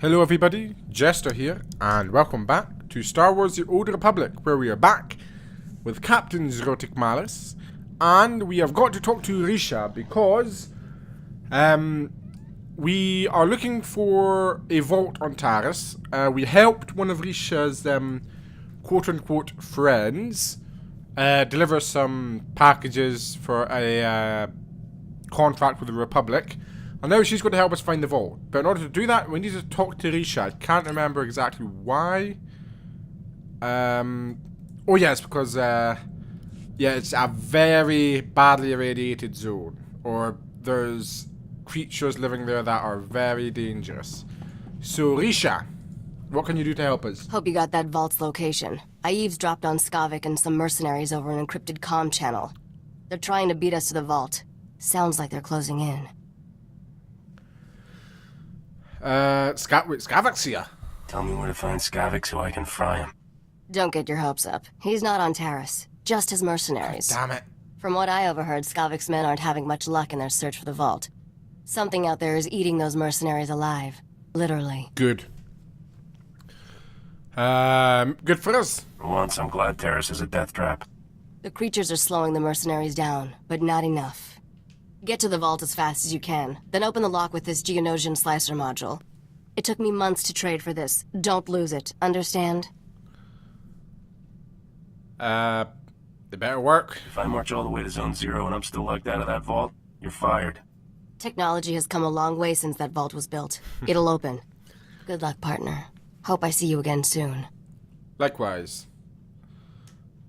Hello everybody, Jester here, and welcome back to Star Wars The Old Republic, where we are back with Captain Zrotic Malice, and we have got to talk to Risha because we are looking for a vault on Taris. We helped one of Risha's quote-unquote friends deliver some packages for a contract with the Republic. And now she's going to help us find the vault. But in order to do that, we need to talk to Risha. I can't remember exactly why. Oh yeah, it's because, yeah, it's a very badly irradiated zone. Or there's creatures living there that are very dangerous. So, Risha, what can you do to help us? Hope you got that vault's location. I eavesdropped on Skavik and some mercenaries over an encrypted comm channel. They're trying to beat us to the vault. Sounds like they're closing in. Skavik's here. Tell me where to find Skavik so I can fry him. Don't get your hopes up. He's not on Taris. Just his mercenaries. Damn it. From what I overheard, Skavik's men aren't having much luck in their search for the vault. Something out there is eating those mercenaries alive. Literally. Good. Good for us. For once, I'm glad Taris is a death trap. The creatures are slowing the mercenaries down, but not enough. Get to the vault as fast as you can, then open the lock with this Geonosian slicer module. It took me months to trade for this. Don't lose it, understand? It better work. If I march all the way to Zone 0 and I'm still locked out of that vault, you're fired. Technology has come a long way since that vault was built. It'll open. Good luck, partner. Hope I see you again soon. Likewise.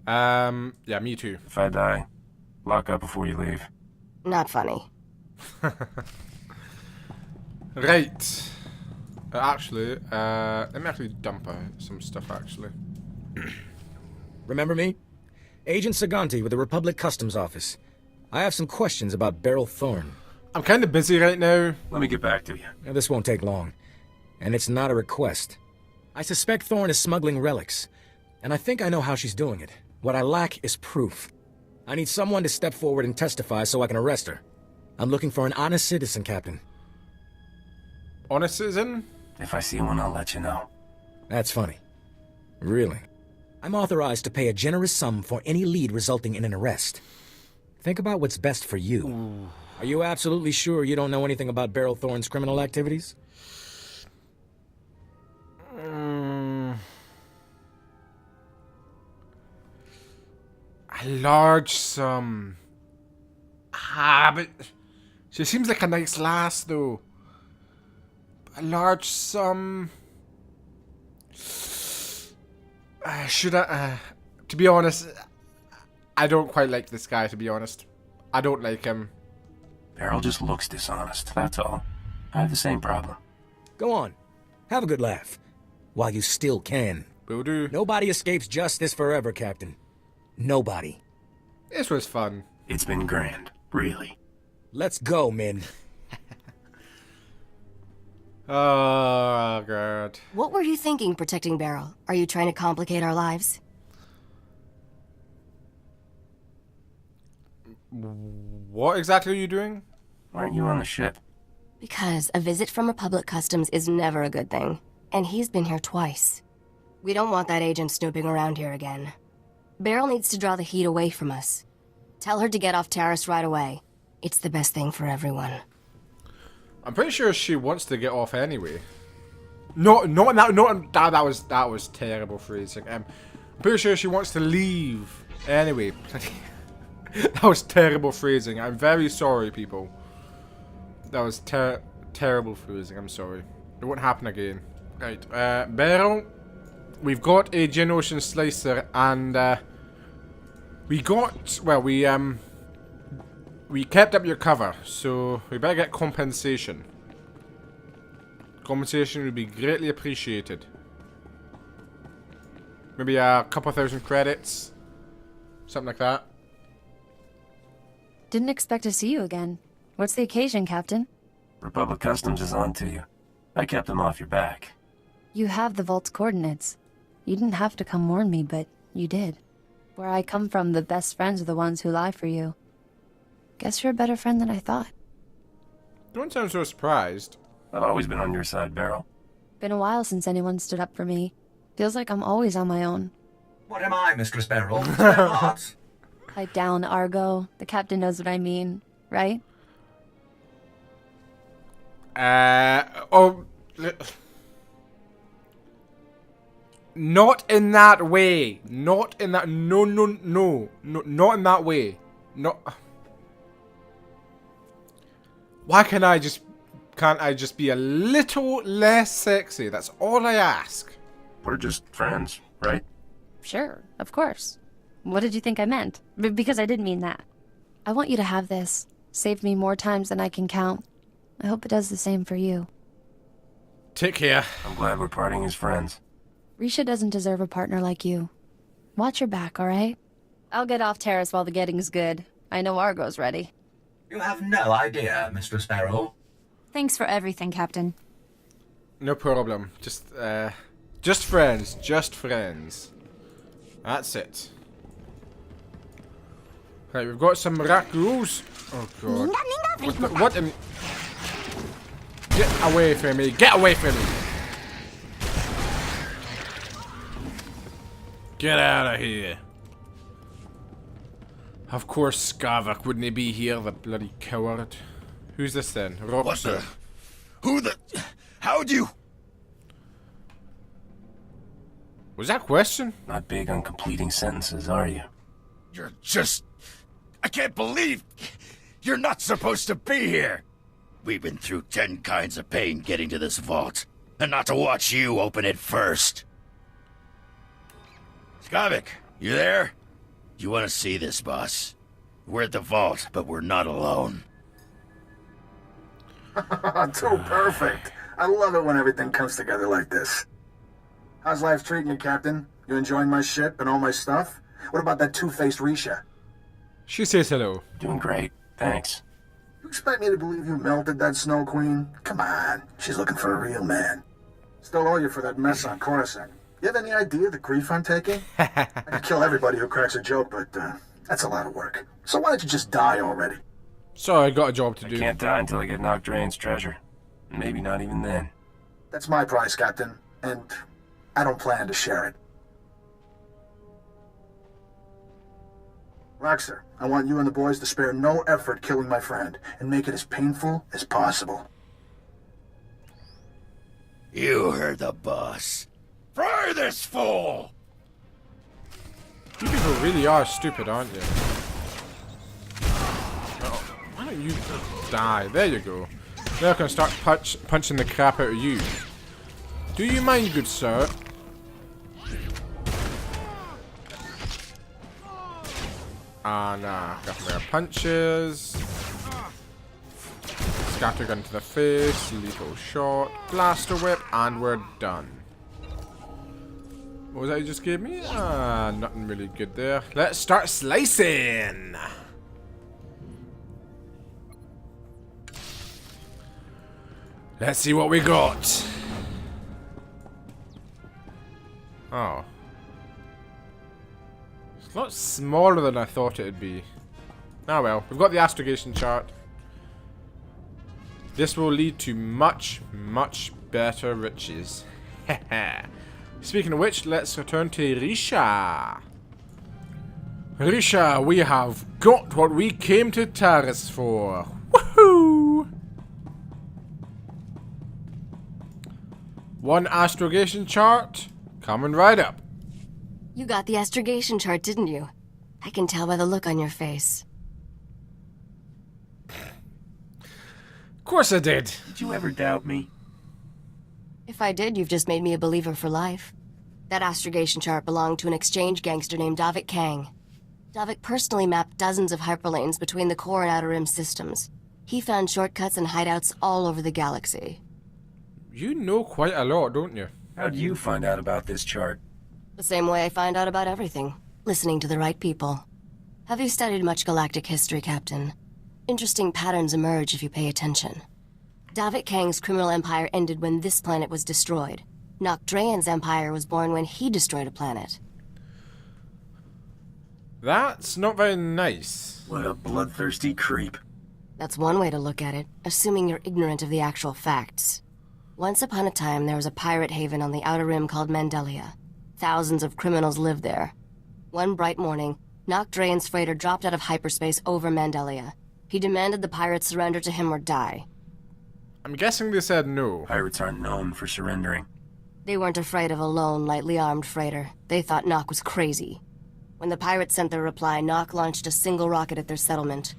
Yeah, me too. If I die, lock up before you leave. Not funny. Right. Actually, let me actually dump some stuff, actually. Remember me? Agent Saganti with the Republic Customs Office. I have some questions about Beryl Thorne. I'm kind of busy right now. Let me get back to you. Now, this won't take long. And it's not a request. I suspect Thorne is smuggling relics. And I think I know how she's doing it. What I lack is proof. I need someone to step forward and testify so I can arrest her. I'm looking for an honest citizen, Captain. Honest citizen? If I see one, I'll let you know. That's funny. Really. I'm authorized to pay a generous sum for any lead resulting in an arrest. Think about what's best for you. Ooh. Are you absolutely sure you don't know anything about Beryl Thorne's criminal activities? A large sum. But she seems like a nice lass, though. A large sum. Should I? To be honest, I don't quite like this guy. To be honest, I don't like him. Beryl just looks dishonest. That's all. I have the same problem. Go on, have a good laugh, while you still can. Will do. Nobody escapes justice forever, Captain. Nobody. This was fun. It's been grand, really. Let's go, men. Oh, God. What were you thinking, protecting Beryl? Are you trying to complicate our lives? What exactly are you doing? Why aren't you on the ship? Because a visit from Republic Customs is never a good thing. And he's been here twice. We don't want that agent snooping around here again. Beryl needs to draw the heat away from us. Tell her to get off Taris right away. It's the best thing for everyone. I'm pretty sure she wants to get off anyway. That was terrible phrasing. I'm pretty sure she wants to leave anyway. That was terrible phrasing. I'm very sorry, people. That was terrible phrasing. I'm sorry. It won't happen again. Right, Beryl. We've got a Geonosian slicer, and we kept up your cover, so we better get compensation. Compensation would be greatly appreciated. Maybe a couple thousand credits, something like that. Didn't expect to see you again. What's the occasion, Captain? Republic Customs is on to you. I kept them off your back. You have the vault's coordinates. You didn't have to come warn me, but you did. Where I come from, the best friends are the ones who lie for you. Guess you're a better friend than I thought. Don't sound so surprised. I've always been on your side, Beryl. Been a while since anyone stood up for me. Feels like I'm always on my own. What am I, Mistress Beryl? Not. Pipe down, Argo. The captain knows what I mean, right? Not in that way. Not in that. No, not in that way. No. Why can't I just be a little less sexy? That's all I ask. We're just friends, right? Sure, of course. What did you think I meant? Because I didn't mean that. I want you to have this. Saved me more times than I can count. I hope it does the same for you. Take care. I'm glad we're parting as friends. Risha doesn't deserve a partner like you. Watch your back, alright? I'll get off Terrace while the getting's good. I know Argo's ready. You have no idea, Mistress Beryl. Thanks for everything, Captain. No problem. Just friends. Just friends. That's it. Right, we've got some raccoons. Oh god. What in... Get away from me. Get away from me. Get out of here. Of course, Skavak wouldn't he be here, the bloody coward. Who's this then? Roxer. How'd you... Was that a question? Not big on completing sentences, are you? You're just... I can't believe... You're not supposed to be here. We've been through 10 kinds of pain getting to this vault. And not to watch you open it first. Skavak, you there? You want to see this, boss? We're at the vault, but we're not alone. Too perfect. I love it when everything comes together like this. How's life treating you, Captain? You enjoying my ship and all my stuff? What about that two-faced Risha? She says hello. Doing great, thanks. You expect me to believe you melted that Snow Queen? Come on, she's looking for a real man. Still owe you for that mess on Coruscant. You have any idea the grief I'm taking? I could kill everybody who cracks a joke, but that's a lot of work. So why don't you just die already? Sorry, I got a job to do. I can't die until I get Nocdrane's treasure. Maybe not even then. That's my prize, Captain, and I don't plan to share it. Roxer, I want you and the boys to spare no effort killing my friend, and make it as painful as possible. You heard the boss. Fry this fool! You people really are stupid, aren't you? Oh, why don't you die? There you go. Now I can start punching the crap out of you. Do you mind, good sir? Nah. Got more punches. Scattergun to the face. Lethal shot. Blaster whip. And we're done. What was that you just gave me? Nothing really good there. Let's start slicing! Let's see what we got. Oh. It's a lot smaller than I thought it'd be. Ah well, we've got the astrogation chart. This will lead to much, much better riches. Heh. Speaking of which, let's return to Risha. Risha, we have got what we came to Taris for. Woohoo! One astrogation chart coming right up. You got the astrogation chart, didn't you? I can tell by the look on your face. Of course I did. Did you ever doubt me? If I did, you've just made me a believer for life. That astrogation chart belonged to an exchange gangster named Davik Kang. Davik personally mapped dozens of hyperlanes between the core and outer rim systems. He found shortcuts and hideouts all over the galaxy. You know quite a lot, don't you? How'd you find out about this chart? The same way I find out about everything. Listening to the right people. Have you studied much galactic history, Captain? Interesting patterns emerge if you pay attention. Davik Kang's criminal empire ended when this planet was destroyed. Nocdrane's empire was born when he destroyed a planet. That's not very nice. What a bloodthirsty creep. That's one way to look at it, assuming you're ignorant of the actual facts. Once upon a time, there was a pirate haven on the Outer Rim called Mandelia. Thousands of criminals lived there. One bright morning, Nock Draen's freighter dropped out of hyperspace over Mandelia. He demanded the pirates surrender to him or die. I'm guessing they said no. Pirates aren't known for surrendering. They weren't afraid of a lone, lightly armed freighter. They thought Nock was crazy. When the pirates sent their reply, Nock launched a single rocket at their settlement.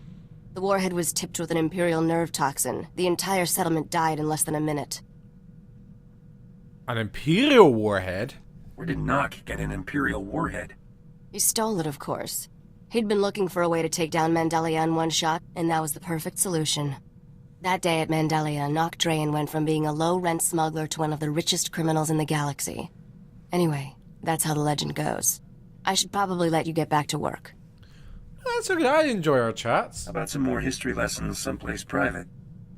The warhead was tipped with an Imperial nerve toxin. The entire settlement died in less than a minute. An Imperial warhead? Where did Nock get an Imperial warhead? He stole it, of course. He'd been looking for a way to take down Mandelia in one shot, and that was the perfect solution. That day at Mandelia, Nock Draen went from being a low-rent smuggler to one of the richest criminals in the galaxy. Anyway, that's how the legend goes. I should probably let you get back to work. That's okay, I enjoy our chats. How about some more history lessons someplace private?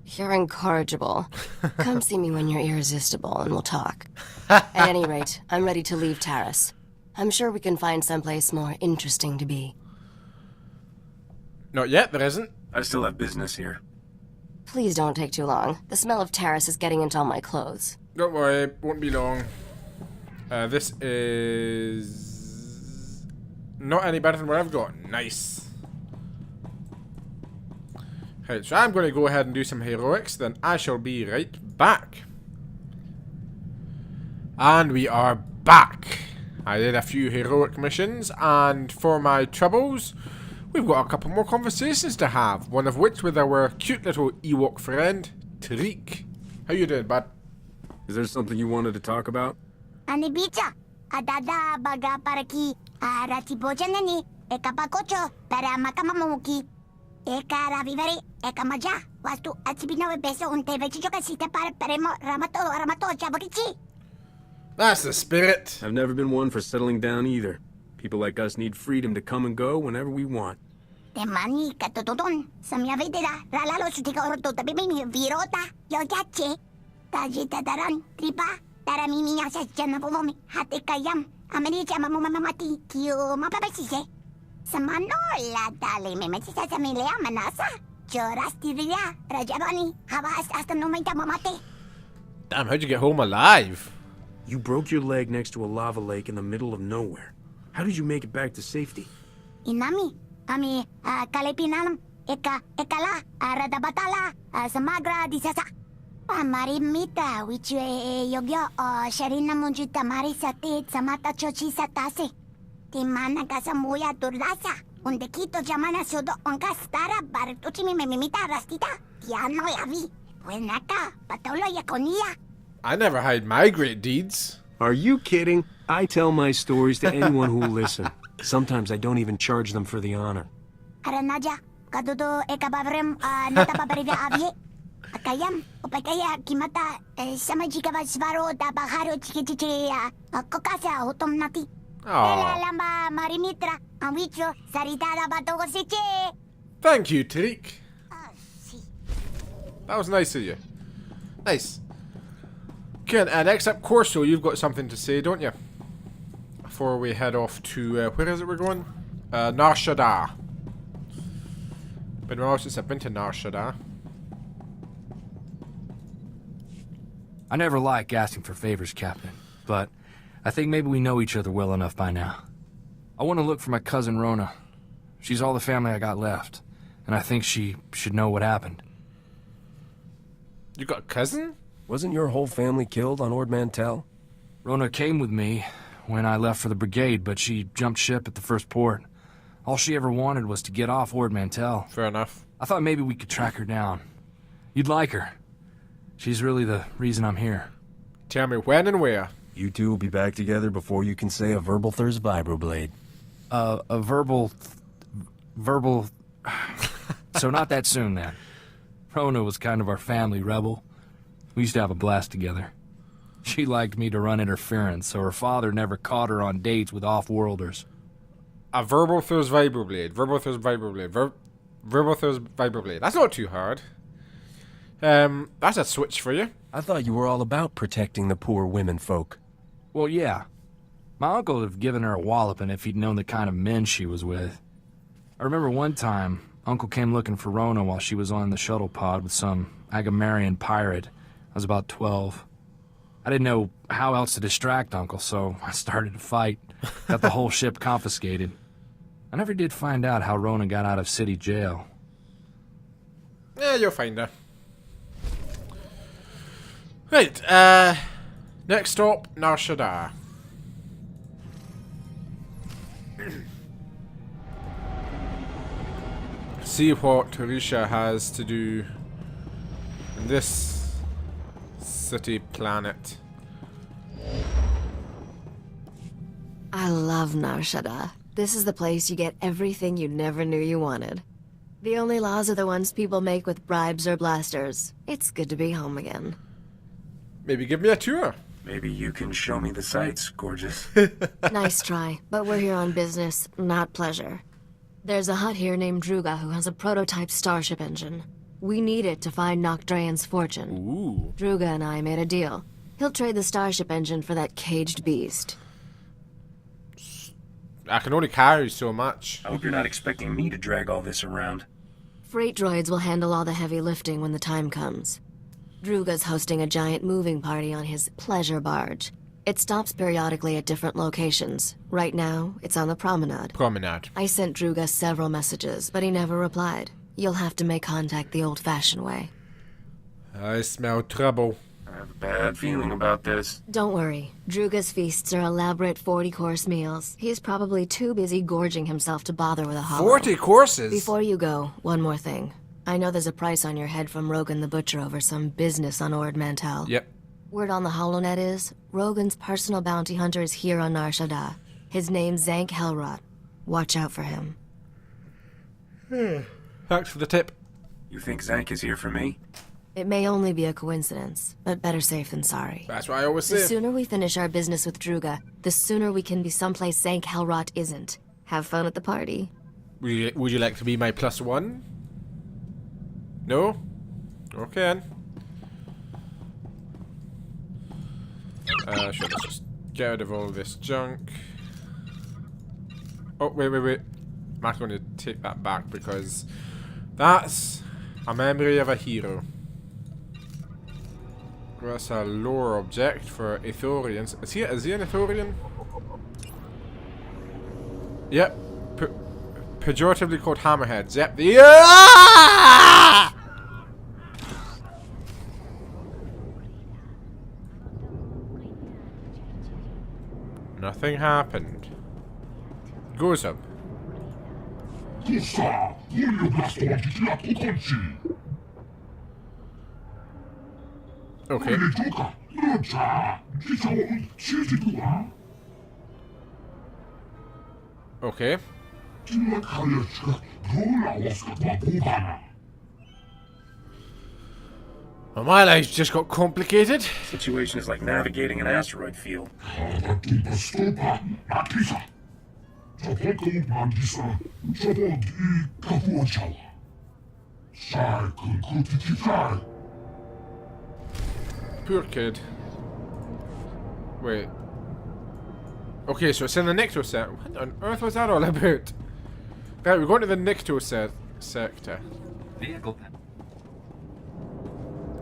You're incorrigible. Come see me when you're irresistible, and we'll talk. At any rate, I'm ready to leave Taris. I'm sure we can find someplace more interesting to be. Not yet, there isn't. I still have business here. Please don't take too long. The smell of Taris is getting into all my clothes. Don't worry, won't be long. This is... not any better than what I've got. Nice. Right, so I'm going to go ahead and do some heroics, then I shall be right back. And we are back. I did a few heroic missions, and for my troubles, we've got a couple more conversations to have. One of which with our cute little Ewok friend, Tariq. How you doing, bud? Is there something you wanted to talk about? Anibicha, adada baga paraki, ratibojanani, ekapakocho, para makamamuki. Eka ravivari, eka maja, wastu atibino beso unte vechijoka sita para peremo ramato chabakichi. That's the spirit. I've never been one for settling down either. People like us need freedom to come and go whenever we want. Temani katotodon, samyavidera, ralalo sutikoroto tabimi virota, yojache, tajita daran, tripa, taramimi sa janapomi, hatekayam, amenicha mamamamati, kyo mapapasise. Samanola dali memesisa sa milea manasa, chorastiria, rajabani, habas hasta numita mamate. Damn, how'd you get home alive? You broke your leg next to a lava lake in the middle of nowhere. How did you make it back to safety? Inami, kalepinalam, ekala, radabatala, samagra disasa. Marimita, which yogyo, sharina munjuta marisati, samata chochi satase. Timana kasamuya turdasa, undekito jamana sodo onkastara, bartuchimi memimita rastita, tiano yavi, buenaka, patolo yakonia. I never hide my great deeds. Are you kidding? I tell my stories to anyone who will listen. Sometimes I don't even charge them for the honor. Aranaja, kadudo ekabavrem, natapabarida avye. Akayam, opakaya kimata, samajika svaro tabaharo chikichichi, kokasa utom nati. Aww. Marimitra, anwicho, saritara batogosiche. Thank you, Tariq. That was nice of you. Nice. Okay, and next up, Corso, you've got something to say, don't you? Before we head off to, where is it we're going? Nar Shaddaa. Been a while since I've been to Nar Shaddaa. I never like asking for favors, Captain, but I think maybe we know each other well enough by now. I want to look for my cousin Rona. She's all the family I got left, and I think she should know what happened. You got a cousin? Wasn't your whole family killed on Ord Mantell? Rona came with me when I left for the brigade, but she jumped ship at the first port. All she ever wanted was to get off Ord Mantell. Fair enough. I thought maybe we could track her down. You'd like her. She's really the reason I'm here. Tell me when and where. You two will be back together before you can say a verbal thirst vibroblade. A verbal... So not that soon, then. Rona was kind of our family rebel. We used to have a blast together. She liked me to run interference, so her father never caught her on dates with off-worlders. A verbal thirst vibroblade. Verbal thirst vibroblade. Verbal thirst vibroblade. That's not too hard. That's a switch for you. I thought you were all about protecting the poor women folk. Well, yeah. My uncle would have given her a walloping if he'd known the kind of men she was with. I remember one time, Uncle came looking for Rona while she was on the shuttle pod with some Agamarian pirate. was about 12. I didn't know how else to distract Uncle, so I started to fight. Got the whole ship confiscated. I never did find out how Rona got out of city jail. Yeah, you'll find her. Right, next stop, Nar Shaddaa. See what Tarisha has to do in this city planet. I love Nar Shaddaa. This is the place you get everything you never knew you wanted. The only laws are the ones people make with bribes or blasters. It's good to be home again. Maybe give me a tour. Maybe you can show me the sights, gorgeous. Nice try, but we're here on business, not pleasure. There's a Hutt here named Druga who has a prototype starship engine. We need it to find Nocdrayan's fortune. Ooh. Druga and I made a deal. He'll trade the starship engine for that caged beast. I can only carry so much. I hope you're not expecting me to drag all this around. Freight droids will handle all the heavy lifting when the time comes. Druga's hosting a giant moving party on his pleasure barge. It stops periodically at different locations. Right now, it's on the promenade. Promenade. I sent Druga several messages, but he never replied. You'll have to make contact the old-fashioned way. I smell trouble. I have a bad feeling about this. Don't worry. Druga's feasts are elaborate 40-course meals. He's probably too busy gorging himself to bother with a hollow. 40 courses? Before you go, one more thing. I know there's a price on your head from Rogan the Butcher over some business on Ord Mantell. Yep. Word on the HoloNet is, Rogan's personal bounty hunter is here on Nar Shaddaa. His name's Zank Helrot. Watch out for him. Thanks for the tip. You think Zank is here for me? It may only be a coincidence, but better safe than sorry. That's what I always say. The sooner we finish our business with Druga, the sooner we can be someplace Zank Helrot isn't. Have fun at the party. Would you like to be my +1? No? Okay. Sure, let's just get rid of all this junk. Oh, wait. I'm not going to take that back because that's a memory of a hero. That's a lore object for Ithorians. Is he an Ithorian? Yep. Pejoratively called hammerheads. Yep. Nothing happened. Goes up. Okay. Okay. Well, my life just got complicated. Situation is like navigating an asteroid field. Poor kid. Wait. Okay, so it's in the Nicto set. What on earth was that all about? Right, we're going to the Nicto sector. Vehicle.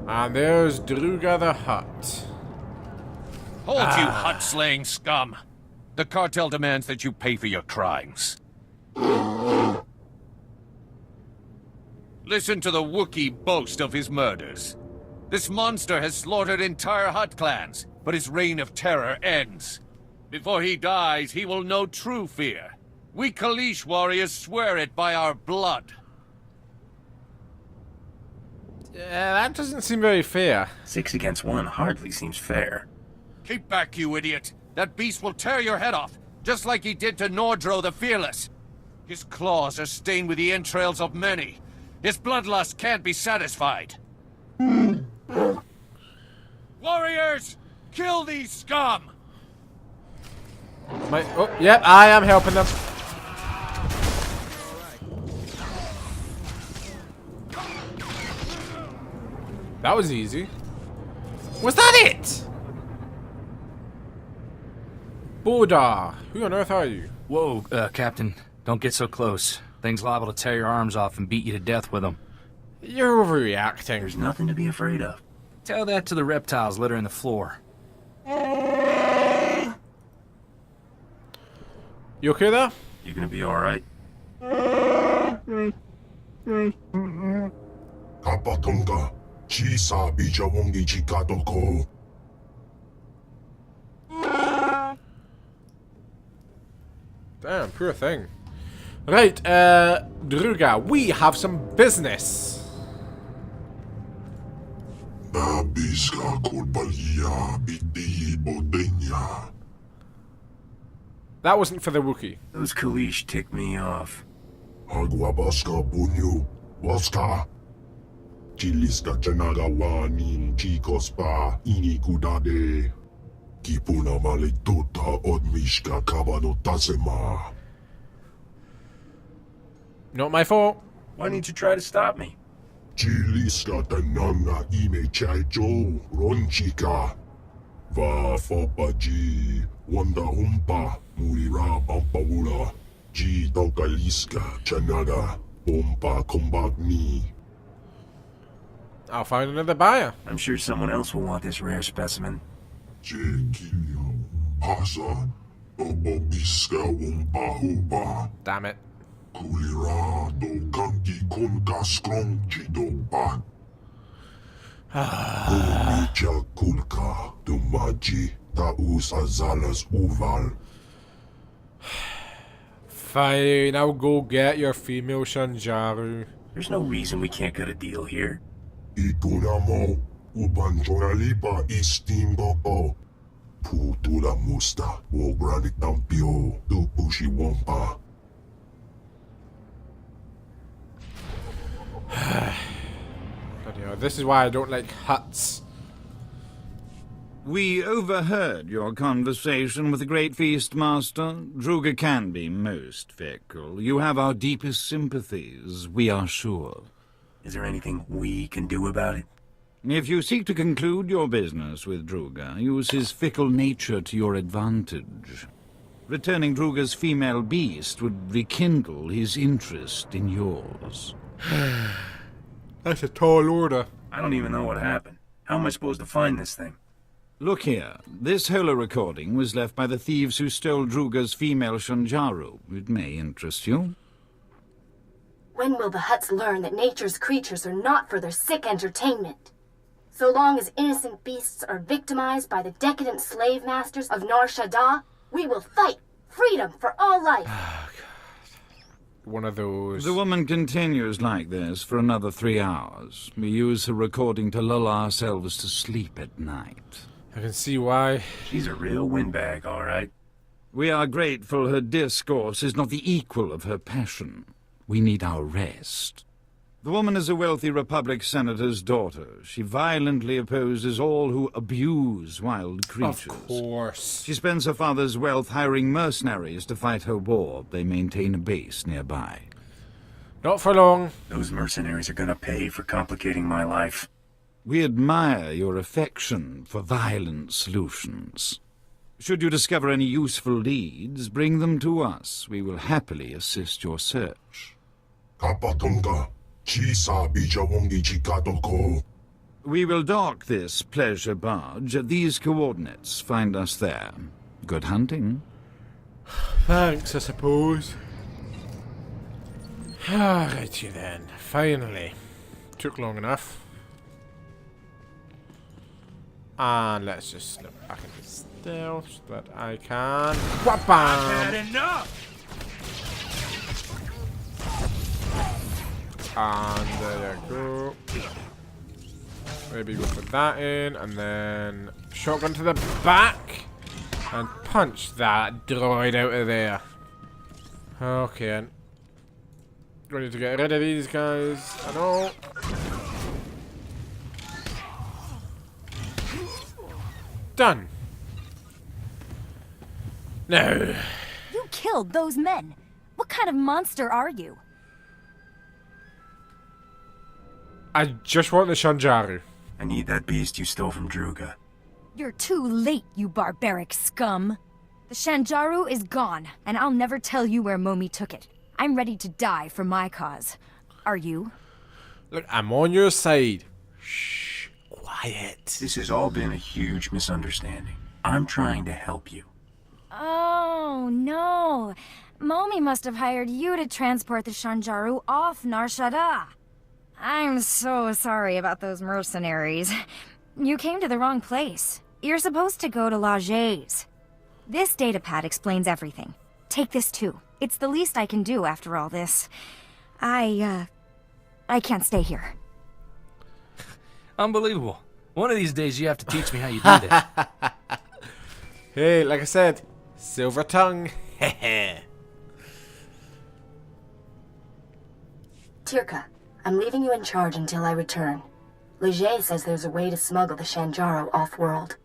And there's Druga the Hutt. Hold you Hutt-slaying scum! The cartel demands that you pay for your crimes. Listen to the Wookiee boast of his murders. This monster has slaughtered entire Hutt clans, but his reign of terror ends. Before he dies, he will know true fear. We Kalish warriors swear it by our blood. Yeah, that doesn't seem very fair. 6 against 1 hardly seems fair. Keep back, you idiot! That beast will tear your head off, just like he did to Nordro the Fearless. His claws are stained with the entrails of many. His bloodlust can't be satisfied. Warriors! Kill these scum! Oh, yep, I am helping them. That was easy. Was that it? Bodar, who on earth are you? Whoa, Captain. Don't get so close. Thing's liable to tear your arms off and beat you to death with them. You're overreacting. There's nothing to be afraid of. Tell that to the reptiles littering the floor. You okay there? You gonna be alright? Kapatonga, Chisa Bijawongi Chikatoko. Damn, poor thing. Right, Druga, we have some business. Nabiska Kulbalia Biti Bodenya. That wasn't for the Wookiee. Those Kalish tick me off. Agwabaska Bunyu, Waska. Chiliska Chanaga Wanin, Chikospa, Inikudade. Kipuna Maletota Odmishka Kabano Tasema. Not my fault. Why didn't you try to stop me? Chiliska Tananga Ime Chaijo, Ronchika. Va Fopaji, Wanda Humpa, Murira Pampawula. Ji Dokaliska Chanada, Pompa Combat Me. I'll find another buyer. I'm sure someone else will want this rare specimen. Jekilio, Hasa, Bobiska Wumpa Huba. Damn it. Kulira do Kanki Konka Strong Jido Ba. Kumicha Kulka, Dumaji, Taus Azalas Uval. Fine, I'll go get your female Shanjaru. There's no reason we can't get a deal here. Ikunamo, Ubanjoralipa Istimbo. Putula Musta, Wogranik Tampio, Dupushi Wompa. Bloody hell, this is why I don't like huts. We overheard your conversation with the Great Feast Master. Druga can be most fickle. You have our deepest sympathies, we are sure. Is there anything we can do about it? If you seek to conclude your business with Druga, use his fickle nature to your advantage. Returning Druga's female beast would rekindle his interest in yours. That's a tall order. I don't even know what happened. How am I supposed to find this thing? Look here. This holo recording was left by the thieves who stole Druga's female Shanjaru. It may interest you. When will the Hutts learn that nature's creatures are not for their sick entertainment? So long as innocent beasts are victimized by the decadent slave masters of Nar Shaddaa, we will fight freedom for all life. One of those. The woman continues like this for another 3 hours. We use her recording to lull ourselves to sleep at night. I can see why. She's a real windbag, all right. We are grateful her discourse is not the equal of her passion. We need our rest. The woman is a wealthy Republic senator's daughter. She violently opposes all who abuse wild creatures. Of course. She spends her father's wealth hiring mercenaries to fight her war. They maintain a base nearby. Not for long. Those mercenaries are gonna pay for complicating my life. We admire your affection for violent solutions. Should you discover any useful leads, bring them to us. We will happily assist your search. Kapatonga, Chisa Bijawongi Chikatoko. We will dock this pleasure barge at these coordinates. Find us there. Good hunting. Thanks, I suppose. Alrighty then. Finally. Took long enough. And let's just slip back into stealth so that I can. Whap-bam! I've had enough! And there you go. Maybe go put that in, and then shotgun to the back, and punch that droid out of there. Okay. We need to get rid of these guys. I know. Done. No. You killed those men. What kind of monster are you? I just want the Shanjaru. I need that beast you stole from Druga. You're too late, you barbaric scum. The Shanjaru is gone, and I'll never tell you where Momi took it. I'm ready to die for my cause. Are you? Look, I'm on your side. Shh. quiet. This has all been a huge misunderstanding. I'm trying to help you. Oh, no. Momi must have hired you to transport the Shanjaru off Nar Shaddaa. I'm so sorry about those mercenaries. You came to the wrong place. You're supposed to go to Laje's. This datapad explains everything. Take this too. It's the least I can do after all this. I can't stay here. Unbelievable. One of these days you have to teach me how you do that. Hey, like I said, silver tongue. Tirka, I'm leaving you in charge until I return. Leger says there's a way to smuggle the Shanjaro off-world.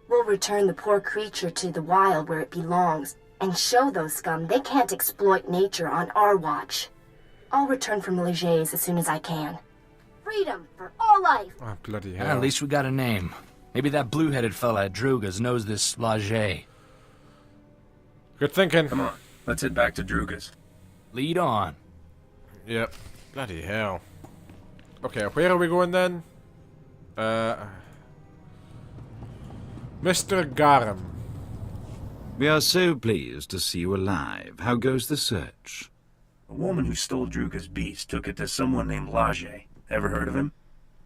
We'll return the poor creature to the wild where it belongs, and show those scum they can't exploit nature on our watch. I'll return from Leger's as soon as I can. Freedom for all life! Oh, bloody hell. At least we got a name. Maybe that blue-headed fella at Druga's knows this Laje. Good thinking. Come on, let's head back to Druga's. Lead on. Yep. Bloody hell. Okay, where are we going then? Mr. Garum. We are so pleased to see you alive. How goes the search? A woman who stole Druga's beast took it to someone named Laje. Ever heard of him?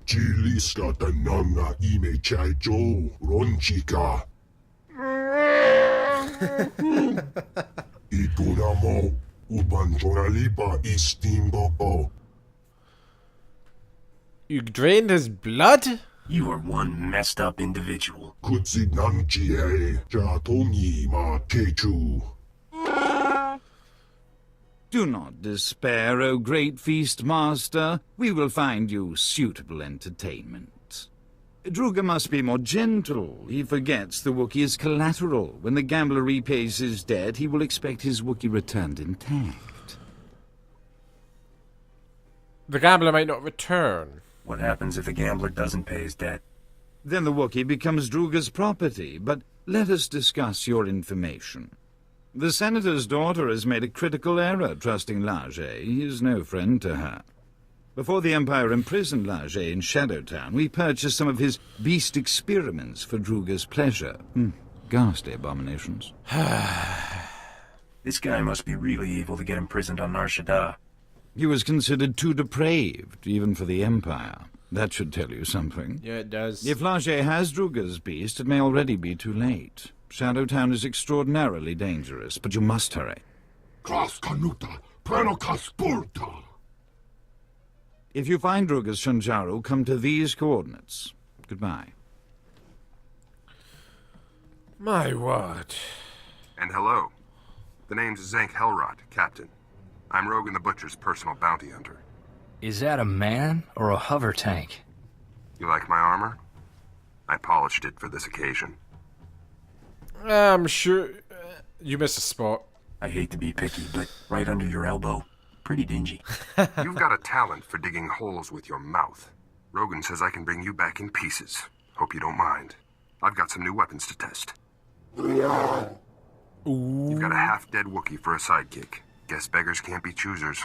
Chiliska tananga ime chaijo ronchika. Itunamo ubanjoralipa istimbo. You drained his blood? You are one messed up individual. Kutsinanchie jatongi ma kechu. Do not despair, O great feast master. We will find you suitable entertainment. Druga must be more gentle. He forgets the Wookiee is collateral. When the gambler repays his debt, he will expect his Wookiee returned intact. The gambler might not return. What happens if the gambler doesn't pay his debt? Then the Wookiee becomes Druga's property, but let us discuss your information. The Senator's daughter has made a critical error trusting Laje. He is no friend to her. Before the Empire imprisoned Laje in Shadowtown, we purchased some of his beast experiments for Druga's pleasure. Ghastly abominations. This guy must be really evil to get imprisoned on Nar Shaddaa. He was considered too depraved, even for the Empire. That should tell you something. Yeah, it does. If Laje has Druga's beast, it may already be too late. Shadowtown is extraordinarily dangerous, but you must hurry. If you find Druga's Shanjaru, come to these coordinates. Goodbye. My word. And hello. The name's Zank Helrot, Captain. I'm Rogan the Butcher's personal bounty hunter. Is that a man or a hover tank? You like my armor? I polished it for this occasion. I'm sure you missed a spot. I hate to be picky, but right under your elbow. Pretty dingy. You've got a talent for digging holes with your mouth. Rogan says I can bring you back in pieces. Hope you don't mind. I've got some new weapons to test. You've got a half-dead Wookiee for a sidekick. Guess beggars can't be choosers.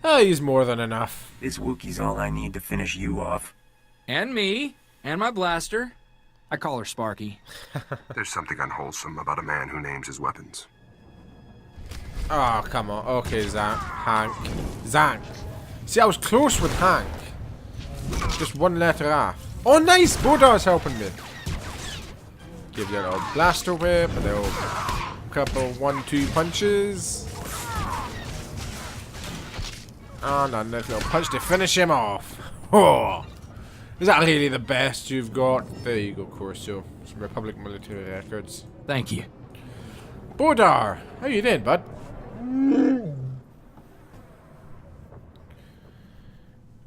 He's more than enough. This Wookiee's all I need to finish you off. And me. And my blaster. I call her Sparky. There's something unwholesome about a man who names his weapons. Oh, come on. Okay, Hank. Zank. See, I was close with Hank. Just one letter off. Oh, nice! Bodar's helping me. Give you a little blaster whip, a little couple 1-2 punches. Oh, no, nice little punch to finish him off. Oh! Is that really the best you've got? There you go, Corso. Some Republic military records. Thank you. Bodar! How you doing, bud?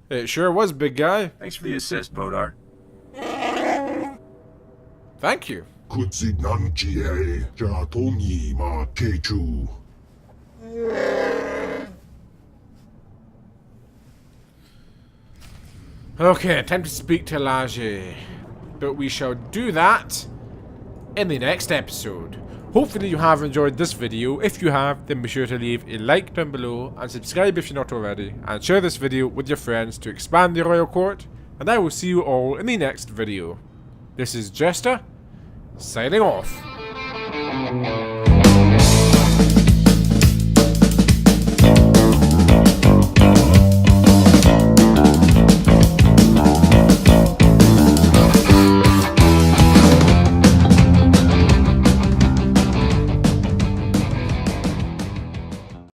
It sure was, big guy. Thanks for the assist, Bodar. Thank you. Okay, time to speak to Laje. But we shall do that in the next episode. Hopefully you have enjoyed this video. If you have, then be sure to leave a like down below and subscribe if you're not already. And share this video with your friends to expand the Royal Court and I will see you all in the next video. This is Jester, signing off.